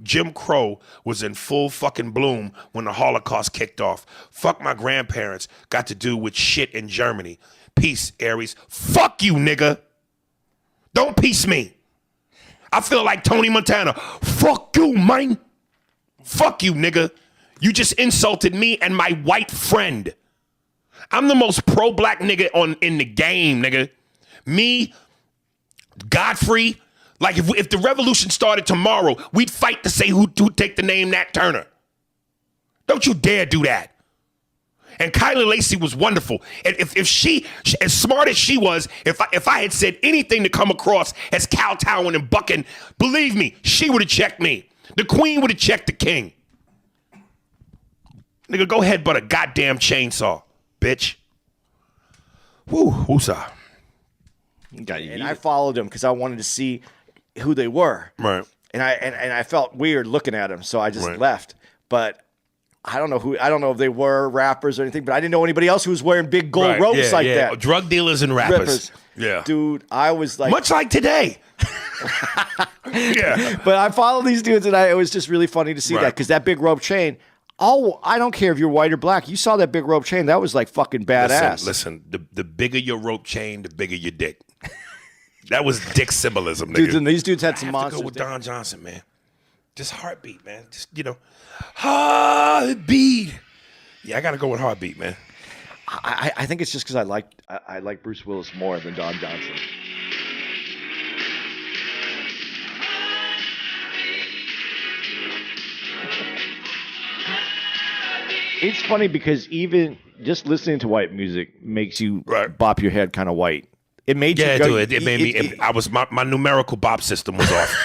Jim Crow was in full fucking bloom when the Holocaust kicked off. Fuck my grandparents got to do with shit in Germany. Peace, Aries. Fuck you, nigga. Don't peace me. I feel like Tony Montana. Fuck you, man. Fuck you, nigga. You just insulted me and my white friend. I'm the most pro-black nigga in the game, nigga. Me, Godfrey. Like if the revolution started tomorrow, we'd fight to say who'd take the name Nat Turner. Don't you dare do that. And Kylie Lacey was wonderful. And if she, as smart as she was, if I had said anything to come across as kowtowing and bucking, believe me, she would have checked me. The queen would have checked the king. Nigga, go ahead, but a goddamn chainsaw, bitch. Woo, woosah. And I followed them because I wanted to see who they were. Right. And I felt weird looking at them, so I just left. But I don't know if they were rappers or anything, but I didn't know anybody else who was wearing big gold ropes like that. Drug dealers and rappers. Yeah. Dude, I was like... Much like today. Yeah. But I followed these dudes, and it was just really funny to see that, because that big rope chain... Oh, I don't care if you're white or black. You saw that big rope chain. That was like fucking badass. Listen, the bigger your rope chain, the bigger your dick. That was dick symbolism, nigga. Dudes, and these dudes had some monsters. Go with Don Johnson, man. Just heartbeat, man. Just, heartbeat. Yeah, I got to go with heartbeat, man. I think it's just because I like Bruce Willis more than Don Johnson. It's funny because even just listening to white music makes you bop your head kind of white. It made you go. Yeah, it made me. I was my numerical bop system was off.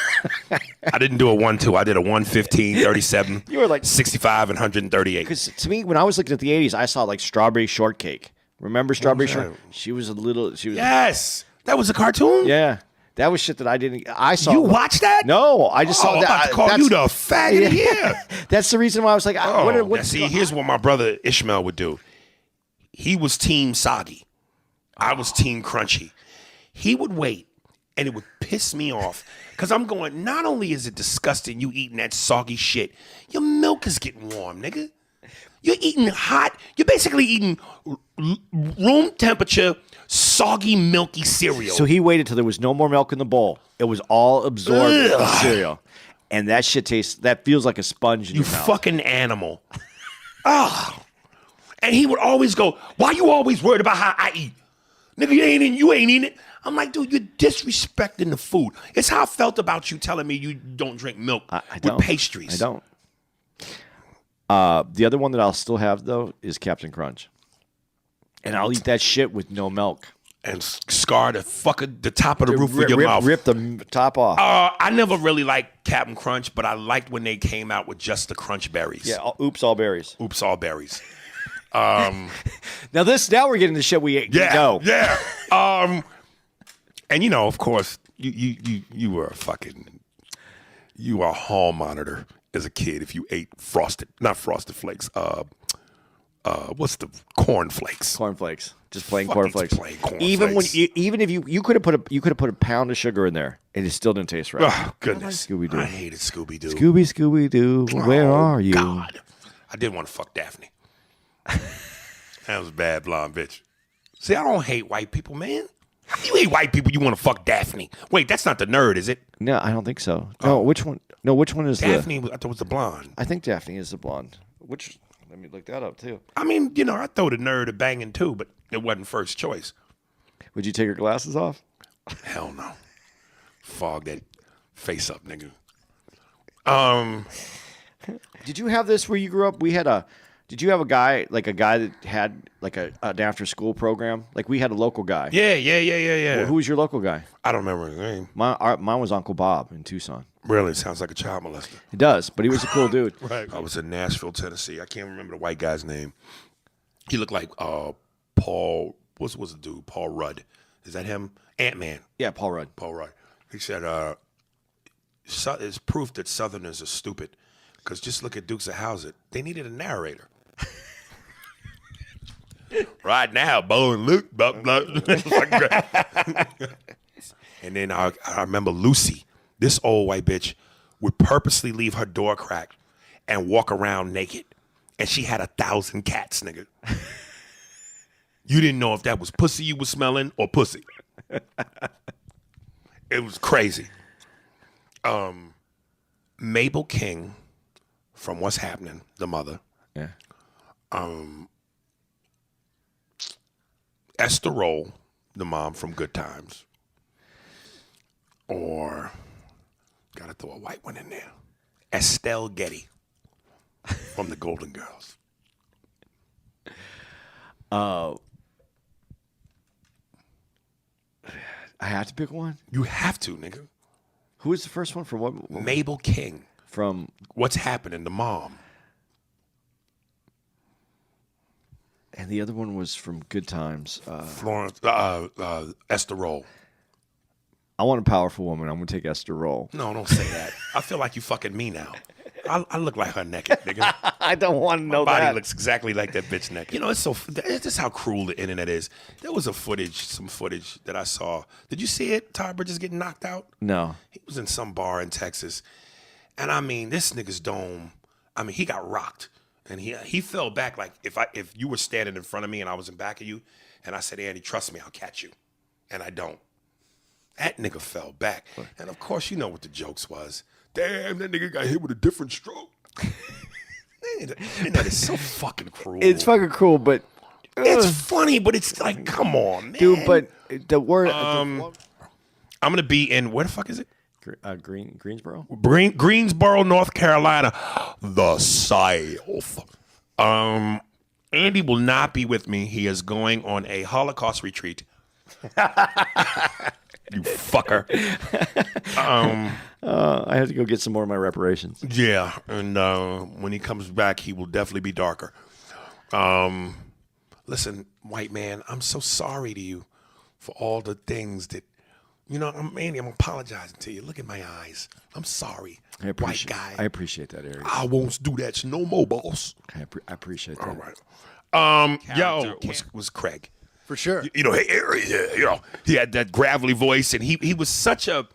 I didn't do a 1-2. I did a 115, 37. You were like 65 and 138. Because to me, when I was looking at the 80s, I saw like Strawberry Shortcake. Remember Strawberry Shortcake? She was a little. Yes, that was a cartoon. Yeah. That was shit that I didn't. I saw. You watched that? No, I just saw that. I'm about to call you the faggot of the year. That's the reason why I was like, here's what my brother Ishmael would do. He was team soggy. I was team crunchy. He would wait, and it would piss me off because I'm going, not only is it disgusting you eating that soggy shit, your milk is getting warm, nigga. You're eating hot. You're basically eating room temperature, soggy, milky cereal. So he waited till there was no more milk in the bowl. It was all absorbed in the cereal. And that shit that feels like a sponge in your mouth. You fucking animal. And he would always go, why you always worried about how I eat? Nigga, you ain't eating it. I'm like, dude, you're disrespecting the food. It's how I felt about you telling me you don't drink milk with pastries. I don't. The other one that I'll still have, though, is Captain Crunch. And I'll eat that shit with no milk. And scar the top of the roof of your mouth. Rip the top off. I never really liked Captain Crunch, but I liked when they came out with just the Crunch berries. Yeah, Oops All Berries. Oops All Berries. Now we're getting the shit we ate. Yeah, yeah. And of course, you were a hall monitor as a kid if you ate not Frosted Flakes. What's the cornflakes? Cornflakes. Just plain cornflakes. Plain cornflakes. Even if you could have put a pound of sugar in there and it still didn't taste right. Oh goodness, Scooby-Doo. I hated Scooby-Doo. Scooby-Doo, where are you? God, I did want to fuck Daphne. That was a bad blonde bitch. See, I don't hate white people, man. How do you hate white people? You want to fuck Daphne? Wait, that's not the nerd, is it? No, I don't think so. No, which one? No, which one is Daphne? I thought it was the blonde. I think Daphne is the blonde. Let me look that up too. I mean, I throw the nerd a banging too, but it wasn't first choice. Would you take your glasses off? Hell no. Fog that face up, nigga. Did you have this where you grew up? Did you have a guy that had like an after school program? Like we had a local guy. Yeah. Well, who was your local guy? I don't remember his name. Mine was Uncle Bob in Tucson. Really? Sounds like a child molester. It does, but he was a cool dude. Right. I was in Nashville, Tennessee. I can't remember the white guy's name. He looked like Paul. What's the dude? Paul Rudd. Is that him? Ant-Man. Yeah, Paul Rudd. Paul Rudd. He said, it's proof that Southerners are stupid. Because just look at Dukes of Hazzard. They needed a narrator. Right now, Bo and Luke. Blah, blah. And then I remember Lucy, this old white bitch, would purposely leave her door cracked and walk around naked. And she had 1,000 cats, nigga. You didn't know if that was pussy you was smelling or pussy. It was crazy. Mabel King from What's Happening, the mother. Yeah. Esther Roll, the mom from Good Times. Or, gotta throw a white one in there, Estelle Getty from the Golden Girls. I have to pick one? You have to, nigga. Who was the first one from what? Mabel King. From What's Happening, the mom. And the other one was from Good Times. Florence, Esther Roll. I want a powerful woman. I'm going to take Esther Roll. No, don't say that. I feel like you fucking me now. I look like her naked, nigga. I don't want to know My body that. looks exactly like that bitch naked. You know, it's just how cruel the internet is. There was some footage that I saw. Did you see it? Todd Bridges getting knocked out? No. He was in some bar in Texas. And I mean, this nigga's dome, I mean, he got rocked. And he fell back like if you were standing in front of me and I was in back of you, and I said, Andy, trust me, I'll catch you. And I don't. That nigga fell back. And of course, you know what the jokes was. Damn, that nigga got hit with a different stroke. That is so fucking cruel. It's fucking cruel, but it's funny, but it's like, come on, man. dude, but the word I'm gonna be in, where the fuck is it? Greensboro? Greensboro, North Carolina, the South. Andy will not be with me. He is going on a Holocaust retreat. You fucker. I have to go get some more of my reparations. Yeah, and when he comes back, he will definitely be darker. Listen, white man, I'm so sorry to you for all the things that, you know, Andy, I'm apologizing to you. Look at my eyes. I'm sorry, white guy. I appreciate that, Aries. I won't do that no more, boss. I appreciate that. All right. Was Craig. For sure. You know, hey, Aries, you know, he had that gravelly voice, and he was such a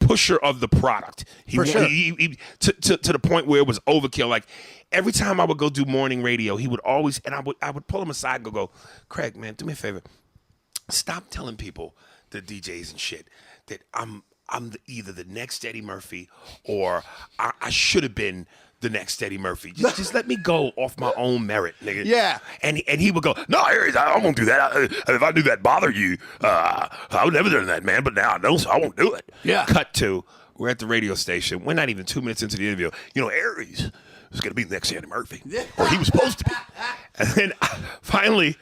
pusher of the product. For sure. To the point where it was overkill. Like, every time I would go do morning radio, he would always, and I would pull him aside and go, Craig, man, do me a favor. Stop telling people, the DJs and shit, that I'm either the next Eddie Murphy or I should have been the next Eddie Murphy. Just let me go off my own merit, nigga. Yeah. And he would go, no, Aries, I won't do that. If I do that bother you, I would never do that, man. But now I know, so I won't do it. Yeah. Cut to, we're at the radio station. We're not even 2 minutes into the interview. You know, Aries was going to be the next Eddie Murphy. Or he was supposed to be. And then finally,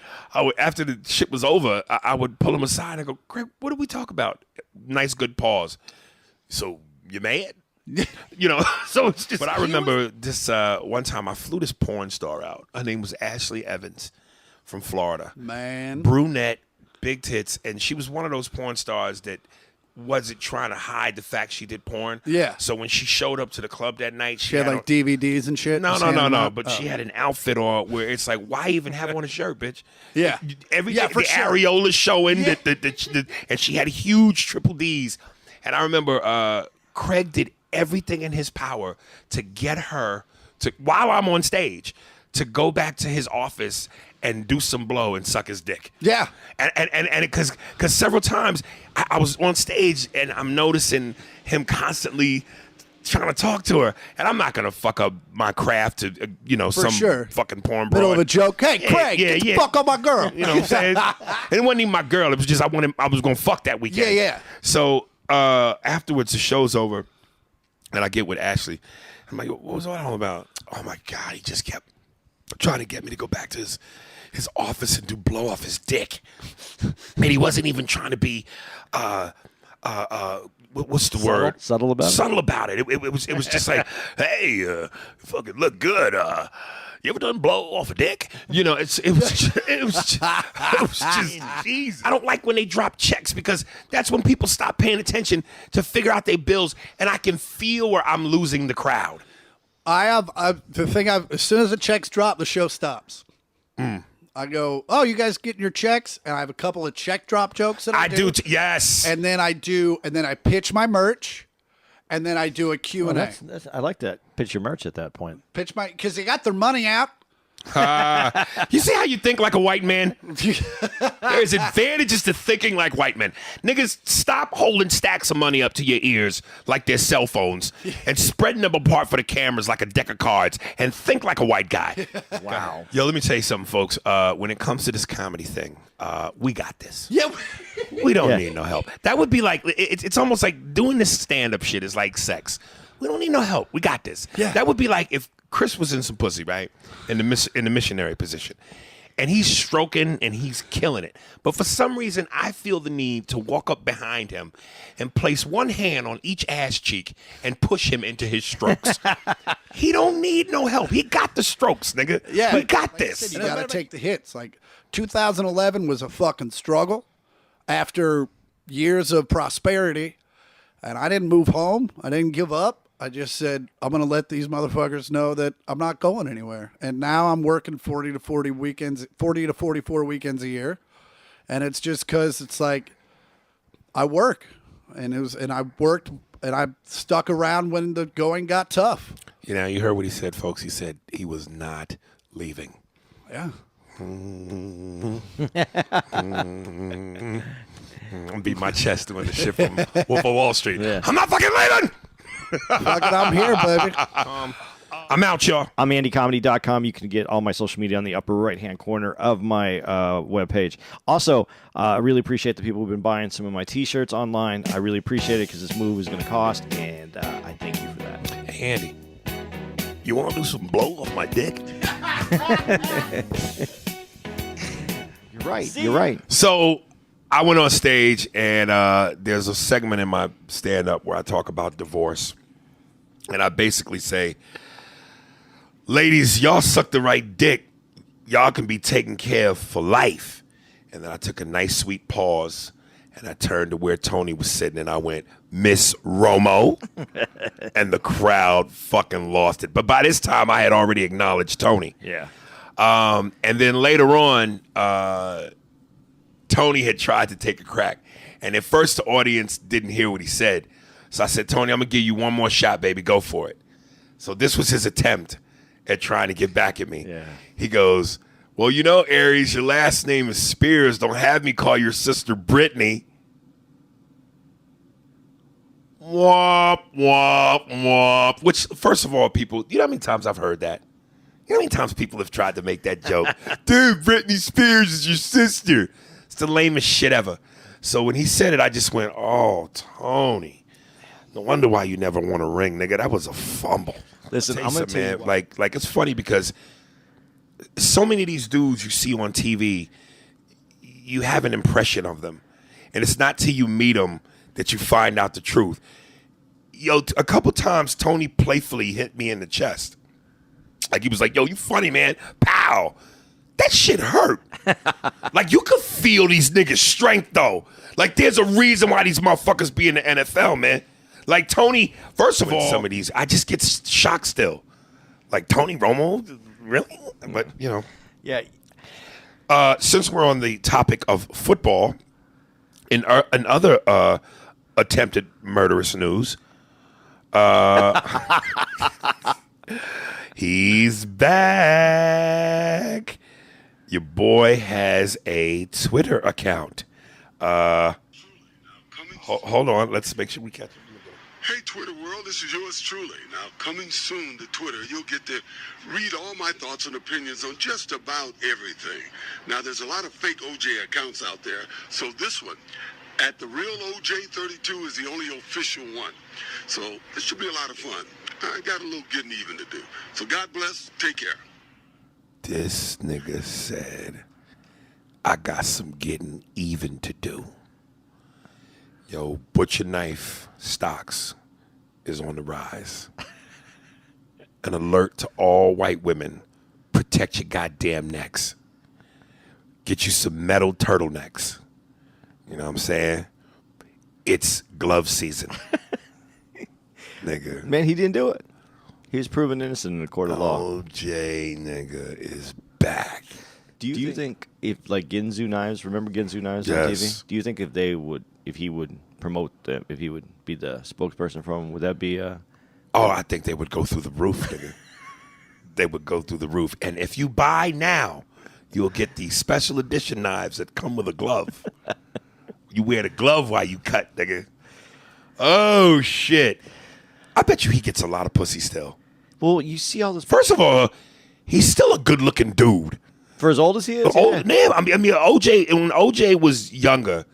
after the shit was over, I would pull him aside and go, Craig, what did we talk about? Nice, good pause. So, you mad? You know, so it's just. But I remember this one time I flew this porn star out. Her name was Ashley Evans from Florida. Man. Brunette, big tits, and she was one of those porn stars that wasn't trying to hide the fact she did porn. Yeah. So when she showed up to the club that night, She had like DVDs and shit. No. But she had an outfit on where it's like, why even have on a shirt, bitch? Yeah. Everything, for the sure. areola showing, Yeah. and she had huge triple Ds. And I remember Craig did everything in his power to get her to, while I'm on stage, to go back to his office and do some blow and suck his dick. Yeah. And because several times I was on stage and I'm noticing him constantly trying to talk to her, and I'm not gonna fuck up my craft to some fucking porn broad. Middle of a joke. Hey, Craig, get the fuck on my girl. You know what I'm saying? And it wasn't even my girl. It was just I was gonna fuck that weekend. Yeah. So afterwards, the show's over, and I get with Ashley. I'm like, what was all that all about? Oh my God, he just kept trying to get me to go back to his office and do blow off his dick. And he wasn't even trying to be what's the word? Subtle about it? Subtle about it. It was just like, hey, you fucking look good. You ever done blow off a dick? You know, it was just jeez. I don't like when they drop checks because that's when people stop paying attention to figure out their bills, and I can feel where I'm losing the crowd. As soon as the checks drop, the show stops. I go, oh, you guys getting your checks? And I have a couple of check drop jokes that I do. Yes. And then I pitch my merch. and then I do a Q&A. I like that. Pitch your merch at that point. Pitch my, because they got their money out. You see how you think like a white man? There's advantages to thinking like white men. Niggas, stop holding stacks of money up to your ears like they're cell phones and spreading them apart for the cameras like a deck of cards and think like a white guy. Wow. Yo, let me tell you something, folks. When it comes to this comedy thing, we got this. Yeah. We don't need no help. That would be like, it's almost like doing this stand-up shit is like sex. We don't need no help. We got this. Yeah. That would be like if Chris was in some pussy, right? In the missionary position. And he's stroking and he's killing it. But for some reason, I feel the need to walk up behind him and place one hand on each ass cheek and push him into his strokes. He don't need no help. He got the strokes, nigga. Yeah. We got Like I this. said, you got to take the hits. Like 2011 was a fucking struggle after years of prosperity. And I didn't move home. I didn't give up. I just said, I'm going to let these motherfuckers know that I'm not going anywhere. And now I'm working 40 to 44 weekends a year. And it's just because it's like I work. And I worked and I stuck around when the going got tough. You know, you heard what he said, folks. He said he was not leaving. Yeah. I'm beating my chest doing the shit from Wolf of Wall Street. Yeah. I'm not fucking leaving. Fucking, I'm here, baby. I'm out, y'all. I'm AndyComedy.com. You can get all my social media on the upper right-hand corner of my webpage. Also, I really appreciate the people who've been buying some of my T-shirts online. I really appreciate it because this move is going to cost, and I thank you for that. Hey, Andy, you want to do some blow off my dick? You're right. You're right. So I went on stage, and there's a segment in my stand-up where I talk about divorce. And I basically say, ladies, y'all suck the right dick. Y'all can be taken care of for life. And then I took a nice, sweet pause, and I turned to where Tony was sitting, and I went, Miss Romo. And the crowd fucking lost it. But by this time, I had already acknowledged Tony. Yeah. And then later on, Tony had tried to take a crack. And at first, the audience didn't hear what he said. So I said, Tony, I'm going to give you one more shot, baby. Go for it. So this was his attempt at trying to get back at me. Yeah. He goes, well, you know, Aries, your last name is Spears. Don't have me call your sister Brittany. Womp, womp, womp. Which, first of all, people, you know how many times I've heard that? You know how many times people have tried to make that joke? Dude, Britney Spears is your sister. It's the lamest shit ever. So when he said it, I just went, oh, Tony. No wonder why you never want a ring, nigga. That was a fumble. Listen, I'm going to tell you man, like it's funny because so many of these dudes you see on TV, you have an impression of them. And it's not till you meet them that you find out the truth. Yo, a couple times Tony playfully hit me in the chest. Like he was like, yo, you funny, man. Pow. That shit hurt. Like you could feel these niggas' strength though. Like there's a reason why these motherfuckers be in the NFL, man. Like Tony, first of all, some of these, I just get shocked still. Like Tony Romo, really? But you know. Yeah. Since we're on the topic of football, in other attempted murderous news, he's back. Your boy has a Twitter account. Hold on. Let's make sure we catch it. Hey, Twitter world, this is yours truly. Now, coming soon to Twitter, you'll get to read all my thoughts and opinions on just about everything. Now, there's a lot of fake OJ accounts out there, so this one, at the real OJ32, is the only official one. So this should be a lot of fun. I got a little getting even to do. So God bless. Take care. This nigga said, I got some getting even to do. Yo, butcher knife stocks is on the rise. An alert to all white women. Protect your goddamn necks. Get you some metal turtlenecks. You know what I'm saying? It's glove season. Nigga. Man, he didn't do it. He was proven innocent in a court of law. OJ, nigga, is back. Do you think if like Ginzu knives, remember Ginzu knives on Yes. TV? Do you think if they would, if he would promote if he would be the spokesperson for him, would that be? Oh, I think they would go through the roof, nigga. They would go through the roof. And if you buy now, you'll get these special edition knives that come with a glove. You wear the glove while you cut, nigga. Oh, shit. I bet you he gets a lot of pussy still. Well, you see all this. First of all, he's still a good-looking dude. For as old as he is? Yeah. I mean, OJ, when OJ was younger,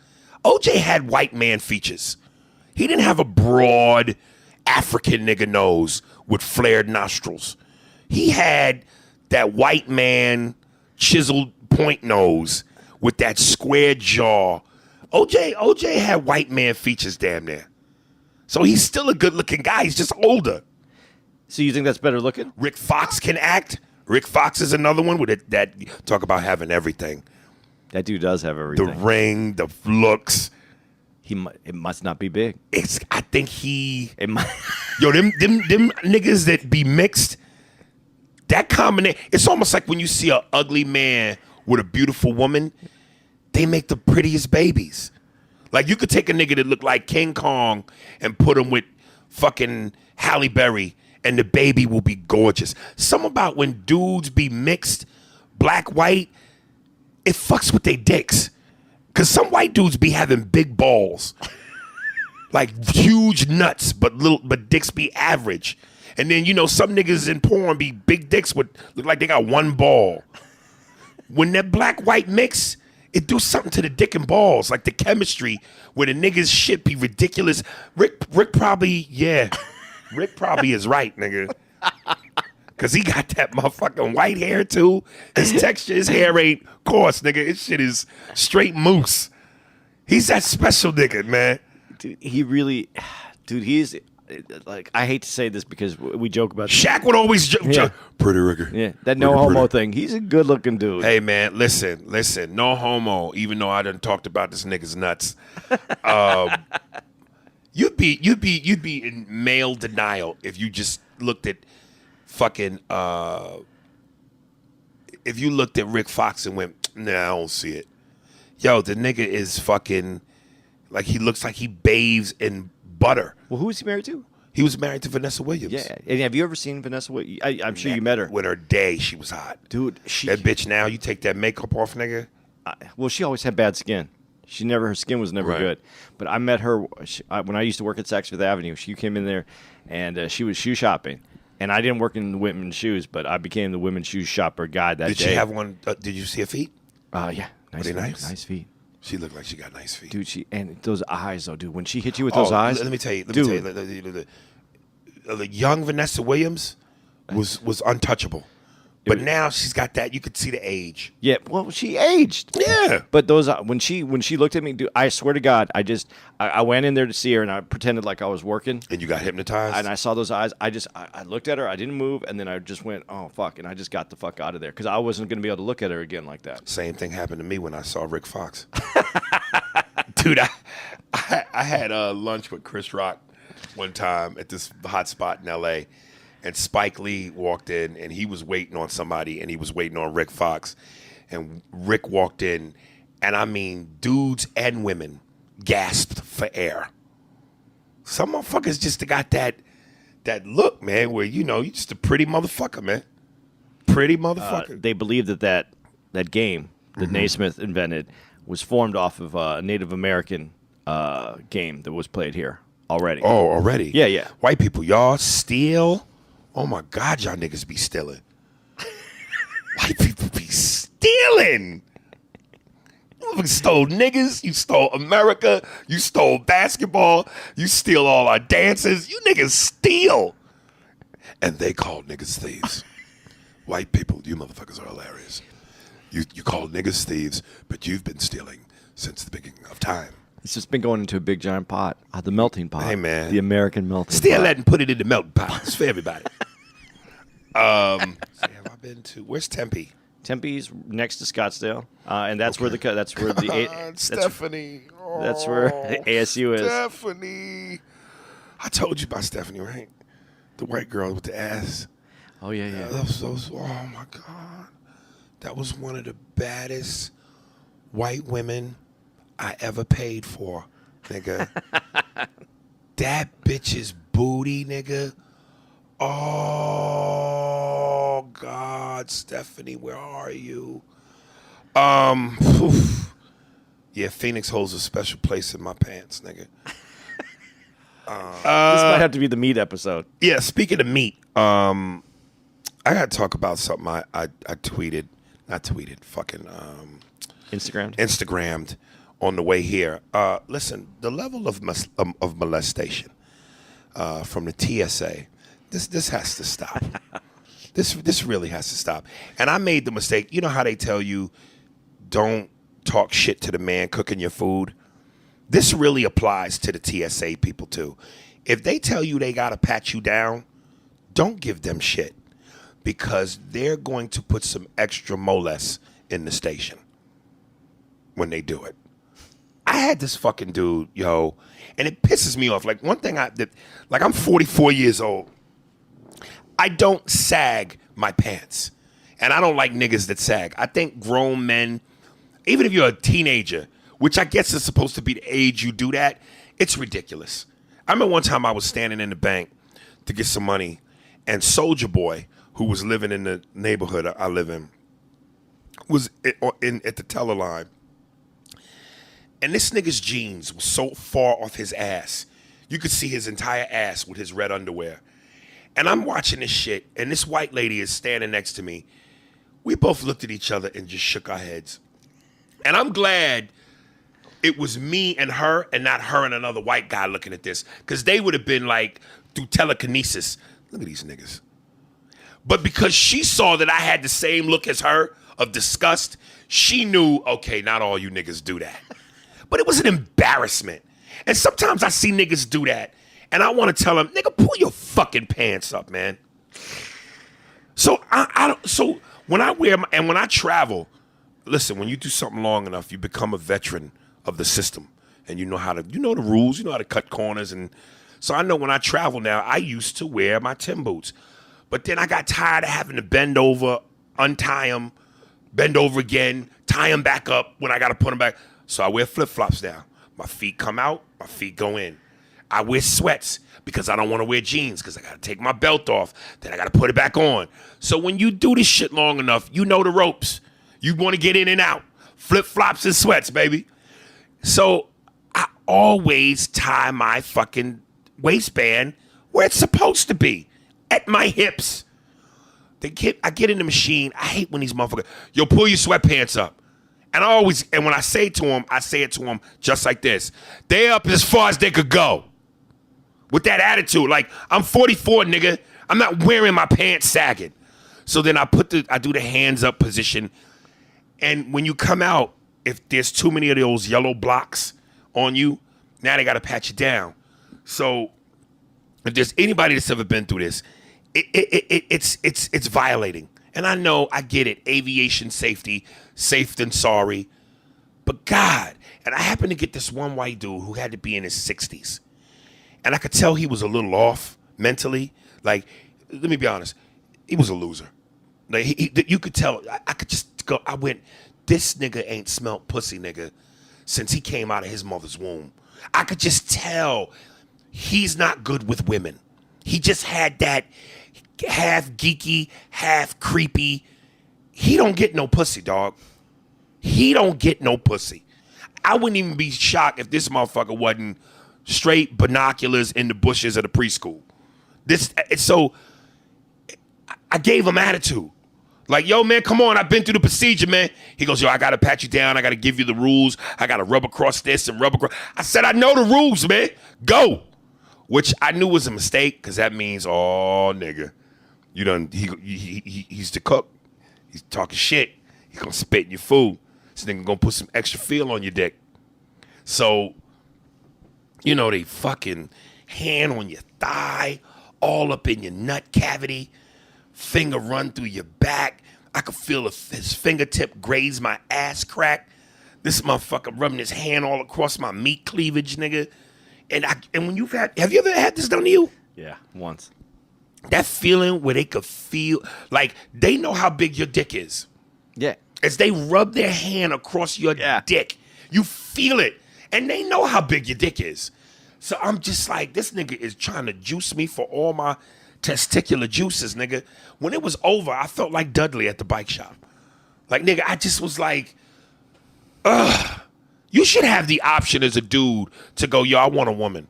OJ had white man features. He didn't have a broad African nigga nose with flared nostrils. He had that white man chiseled point nose with that square jaw. OJ had white man features damn near. So he's still a good-looking guy. He's just older. So you think that's better looking? Rick Fox can act. Rick Fox is another one with it that talk about having everything. That dude does have everything. The ring, the looks. It must not be big. I think he. It might. Yo, them niggas that be mixed. That combination. It's almost like when you see an ugly man with a beautiful woman. They make the prettiest babies. Like you could take a nigga that look like King Kong and put him with fucking Halle Berry, and the baby will be gorgeous. Something about when dudes be mixed, black, white, it fucks with their dicks. Cause some white dudes be having big balls, like huge nuts, but dicks be average. And then some niggas in porn be big dicks with look like they got one ball. When that black white mix, it do something to the dick and balls, like the chemistry where the niggas shit be ridiculous. Rick probably is right, nigga. Cause he got that motherfucking white hair too. His texture, his hair ain't coarse, nigga. His shit is straight mousse. He's that special nigga, man. Dude, he's like, I hate to say this because we joke about Shaq would always joke. Pretty Ricker. Yeah, that no homo thing. He's a good looking dude. Hey man, listen, no homo. Even though I done talked about this nigga's nuts, you'd be in male denial if you just looked at fucking. If you looked at Rick Fox and went, nah, I don't see it. Yo, the nigga is fucking like he looks like he bathes in butter. Well, who is he married to? He was married to Vanessa Williams. Yeah, and have you ever seen Vanessa Williams? I'm sure you met her. When her day, she was hot. Dude, that bitch now, you take that makeup off, nigga. Well, she always had bad skin. Her skin was never good. But I met her when I used to work at Saks Fifth Avenue. She came in there, and she was shoe shopping. And I didn't work in the women's shoes, but I became the women's shoe shopper guy that day. Did she have one? Did you see her feet? Yeah. Were they nice? Nice feet. She looked like she got nice feet. Dude, and those eyes, though, dude. When she hit you with those eyes. Let me tell you. The young Vanessa Williams was untouchable. But now she's got that. You could see the age. Yeah, well, she aged. Yeah. But those when she looked at me, dude, I swear to God, I went in there to see her and I pretended like I was working. And you got hypnotized? And I saw those eyes. I looked at her. I didn't move. And then I just went, oh, fuck. And I just got the fuck out of there because I wasn't going to be able to look at her again like that. Same thing happened to me when I saw Rick Fox. Dude, I had lunch with Chris Rock one time at this hot spot in L.A., and Spike Lee walked in, and he was waiting on somebody, and he was waiting on Rick Fox. And Rick walked in, and I mean, dudes and women gasped for air. Some motherfuckers just got that look, man, where, you're just a pretty motherfucker, man. Pretty motherfucker. They believe that game that Naismith invented was formed off of a Native American game that was played here already. Oh, already? Yeah. White people, y'all steal? Oh my God, y'all niggas be stealing. White people be stealing. You stole niggas, you stole America, you stole basketball, you steal all our dances. You niggas steal. And they call niggas thieves. White people, you motherfuckers are hilarious. You call niggas thieves, but you've been stealing since the beginning of time. It's just been going into a big giant pot, the melting pot. Hey, man. The American melting pot. Steal that and put it in the melting pot. It's for everybody. Have I been to, where's Tempe? Tempe's next to Scottsdale, and that's where Stephanie. That's where ASU is. Stephanie. I told you about Stephanie, right? The white girl with the ass. Oh, yeah. Oh, my God. That was one of the baddest white women I ever paid for nigga. That bitch's booty, nigga. Oh God, Stephanie, where are you? Yeah, Phoenix holds a special place in my pants, nigga. This might have to be the meat episode. Yeah, speaking of meat, I gotta talk about something I tweeted, Instagrammed on the way here. Listen, the level of molestation from the TSA, this has to stop. This really has to stop. And I made the mistake. You know how they tell you don't talk shit to the man cooking your food? This really applies to the TSA people too. If they tell you they gotta pat you down, don't give them shit, because they're going to put some extra moles in the station when they do it. I had this fucking dude, yo, and it pisses me off. Like, one thing I'm 44 years old. I don't sag my pants. And I don't like niggas that sag. I think grown men, even if you're a teenager, which I guess is supposed to be the age you do that, it's ridiculous. I remember one time I was standing in the bank to get some money, and Soulja Boy, who was living in the neighborhood I live in, was at the teller line. And this nigga's jeans were so far off his ass, you could see his entire ass with his red underwear. And I'm watching this shit, and this white lady is standing next to me. We both looked at each other and just shook our heads. And I'm glad it was me and her, and not her and another white guy looking at this, because they would have been like, through telekinesis, look at these niggas. But because she saw that I had the same look as her of disgust, she knew, okay, not all you niggas do that. But it was an embarrassment. And sometimes I see niggas do that, and I want to tell them, nigga, pull your fucking pants up, man. So So when I when I travel, listen, when you do something long enough, you become a veteran of the system, and you know the rules, you know how to cut corners. And so I know when I travel now, I used to wear my Tim boots, but then I got tired of having to bend over, untie them, bend over again, tie them back up when I got to put them back. So I wear flip-flops now. My feet come out, my feet go in. I wear sweats because I don't want to wear jeans, because I got to take my belt off. Then I got to put it back on. So when you do this shit long enough, you know the ropes. You want to get in and out. Flip-flops and sweats, baby. So I always tie my fucking waistband where it's supposed to be, at my hips. I get in the machine. I hate when these motherfuckers, yo, pull your sweatpants up. And when I say it to them just like this. They up as far as they could go. With that attitude, like, I'm 44, nigga. I'm not wearing my pants sagging. So then I do the hands up position. And when you come out, if there's too many of those yellow blocks on you, now they got to pat you down. So if there's anybody that's ever been through this, it's violating. And I know, I get it. Aviation safety, safe than sorry. But God, and I happened to get this one white dude who had to be in his 60s. And I could tell he was a little off mentally. Like, let me be honest, he was a loser. Like, you could tell. I could just go. I went, this nigga ain't smelt pussy, nigga, since he came out of his mother's womb. I could just tell he's not good with women. He just had that half geeky, half creepy. He don't get no pussy, dog. He don't get no pussy. I wouldn't even be shocked if this motherfucker wasn't straight binoculars in the bushes of the preschool. So I gave him attitude. Like, yo, man, come on, I've been through the procedure, man. He goes, yo, I got to pat you down. I got to give you the rules. I got to rub across this and rub across. I said, I know the rules, man. Go. Which I knew was a mistake, because that means, oh, nigga, you done, he's the cook. He's talking shit. He's going to spit in your food. This nigga going to put some extra feel on your dick. So, you know, they fucking hand on your thigh, all up in your nut cavity, finger run through your back. I could feel his fingertip graze my ass crack. This motherfucker rubbing his hand all across my meat cleavage, nigga. And when have you ever had this done to you? Yeah, once. That feeling where they could feel, like, they know how big your dick is. Yeah. As they rub their hand across your dick, you feel it. And they know how big your dick is. So I'm just like, this nigga is trying to juice me for all my testicular juices, nigga. When it was over, I felt like Dudley at the bike shop. Like, nigga, I just was like, ugh. You should have the option as a dude to go, yo, I want a woman.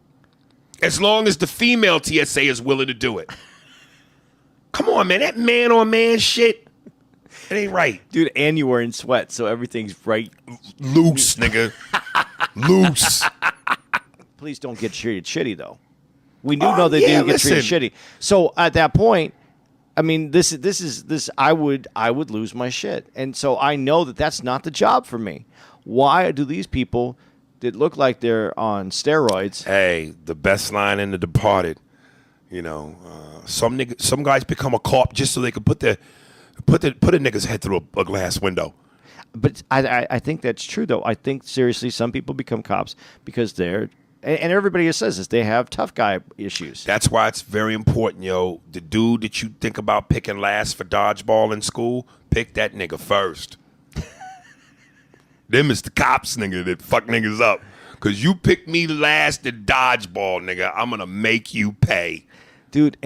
As long as the female TSA is willing to do it. Come on, man. That man on man shit, it ain't right. Dude, and you were in sweat, so everything's right. Loose, nigga. Loose. Please don't get treated shitty, though. We do know they do get treated shitty. So at that point, I mean, this. I would lose my shit, and so I know that that's not the job for me. Why do these people that look like they're on steroids? Hey, the best line in The Departed. You know, some guys become a cop just so they can put a nigga's head through a glass window. But I think that's true, though. I think seriously, some people become cops because they're. And everybody says this, they have tough guy issues. That's why it's very important, yo. The dude that you think about picking last for dodgeball in school, pick that nigga first. Them is the cops, nigga, that fuck niggas up. Because you pick me last at dodgeball, nigga, I'm going to make you pay. Dude,